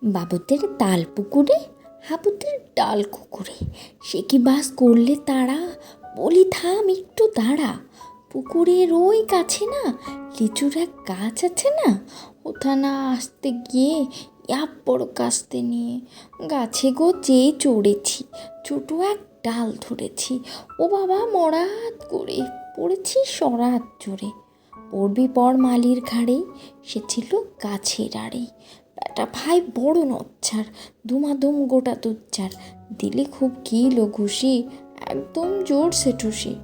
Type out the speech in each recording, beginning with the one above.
বাবুদের তাল পুকুরে, হাবুদের ডাল কুকুরে, সে কি বাস করলে তারা, বলি থাম একটু দাঁড়া। পুকুরের ওই কাছে না লিচুর এক গাছ আছে না, ওখানা আসতে গিয়ে এক বড় কাস্তে নিয়ে গাছে গো যেই চড়েছি, ছোটো এক ডাল ধরেছি, ও বাবা মরাত করে পড়েছি সরাত জোরে। পড়বি পর মালির ঘাড়ে, সে ছিল গাছের আড়ে। বেটা ভাই বড় নচ্ছার, ধুমাধুম গোটা তুচ্ছার, দিলে খুব কিলো ঘুষি, একদম জোরসে ঠুসি।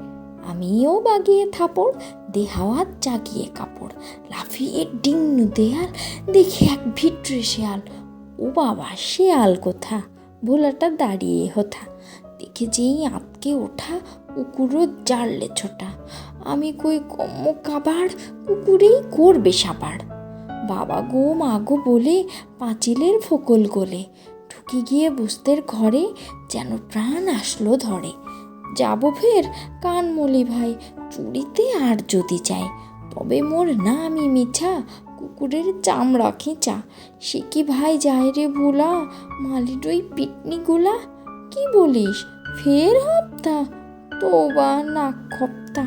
আমিও বাগিয়ে থাপড়, দে হাওয়াত জাগিয়ে কাপড়, লাফিয়ে ডিঙ্গু দেয়াল, দেখি এক ভিটরে শেয়াল। ও বাবা শেয়াল কোথা, ভোলাটা দাঁড়িয়ে হোথা, দেখে যেই আঁতকে ওঠা, কুকুরও জারলে ছোটা। আমি কই কম্ম কাবার, কুকুরেই করবে সাবার। বাবা গো মা গো বলে পাঁচিলের ফোকল গোলে ঢুকে গিয়ে বুঝতের ঘরে, যেন প্রাণ আসলো ধরে। যাবো ফের কানমলি ভাই, চুরিতে আর যদি চাই, তবে মোর নামই মিছা, কুকুরের চামড়া খিঁচা। সে কি ভাই যায় রে ভোলা, মালির ওই পিটনিগুলা। কি বলিস ফের হপ্তা, তওবা নাক খপ্তা।